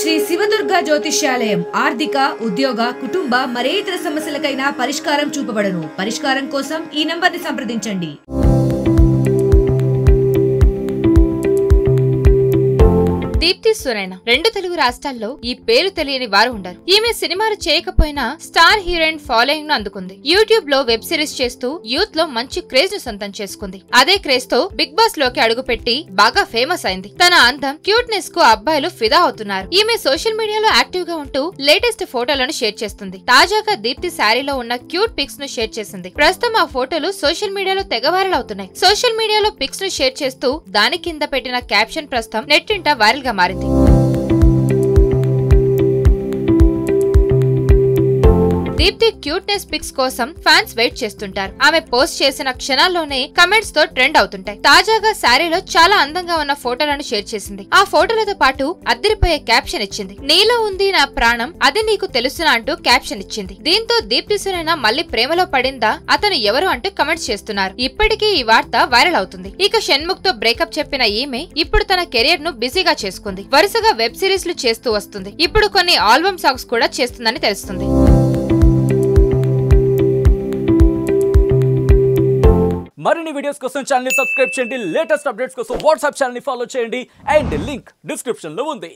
శ్రీ శివదుర్గ జ్యోతిష్యాలయం ఆర్థిక ఉద్యోగ కుటుంబ మరే ఇతర సమస్యలకైనా పరిష్కారం చూపబడును. పరిష్కారం కోసం ఈ నంబర్ని సంప్రదించండి. దీప్తి సురైన రెండు తెలుగు రాష్ట్రాల్లో ఈ పేరు తెలియని వారు ఉండరు. ఈమె సినిమాలు చేయకపోయినా స్టార్ హీరోయిన్ ఫాలోయింగ్ ను అందుకుంది. యూట్యూబ్ లో వెబ్ సిరీస్ చేస్తూ యూత్ లో మంచి క్రేజ్ ను సొంతం చేసుకుంది. అదే క్రేజ్ తో బిగ్ బాస్ లోకి అడుగుపెట్టి బాగా ఫేమస్ అయింది. తన అందం క్యూట్నెస్ కు అబ్బాయిలు ఫిదా అవుతున్నారు. ఈమె సోషల్ మీడియాలో యాక్టివ్ గా ఉంటూ లేటెస్ట్ ఫోటోలను షేర్ చేస్తుంది. తాజాగా దీప్తి శారీలో ఉన్న క్యూట్ పిక్స్ ను షేర్ చేసింది. ప్రస్తుతం ఆ ఫోటోలు సోషల్ మీడియాలో తెగ వైరల్ అవుతున్నాయి. సోషల్ మీడియాలో పిక్స్ ను షేర్ చేస్తూ దాని కింద పెట్టిన క్యాప్షన్ ప్రస్తుతం నెట్టింట వైరల్ గా మారింది. దీప్తి క్యూట్నెస్ పిక్స్ కోసం ఫ్యాన్స్ వెయిట్ చేస్తుంటారు. ఆమె పోస్ట్ చేసిన క్షణాల్లోనే కమెంట్స్ తో ట్రెండ్ అవుతుంటాయి. తాజాగా శారీలో చాలా అందంగా ఉన్న ఫోటోలను షేర్ చేసింది. ఆ ఫోటోలతో పాటు అద్దరిపోయే క్యాప్షన్ ఇచ్చింది. నీలో ఉంది నా ప్రాణం, అది నీకు తెలుసునా అంటూ క్యాప్షన్ ఇచ్చింది. దీంతో దీప్తి సురైన మళ్ళీ ప్రేమలో పడిందా, అతను ఎవరు అంటూ కమెంట్స్ చేస్తున్నారు. ఇప్పటికీ ఈ వార్త వైరల్ అవుతుంది. ఇక షణ్ముఖ్ తో బ్రేకప్ చెప్పిన ఈమె ఇప్పుడు తన కెరియర్ ను బిజీగా చేసుకుంది. వరుసగా వెబ్ సిరీస్ లు చేస్తూ వస్తుంది. ఇప్పుడు కొన్ని ఆల్బమ్ సాంగ్స్ కూడా చేస్తుందని తెలుస్తుంది. మరిన్ని వీడియోస్ కోసం ఛానల్ ని సబ్స్క్రైబ్ చేయండి. లేటెస్ట్ అప్డేట్స్ కోసం వాట్సాప్ ఛానల్ ని ఫాలో చేయండి. అండ్ లింక్ డిస్క్రిప్షన్ లో ఉంది.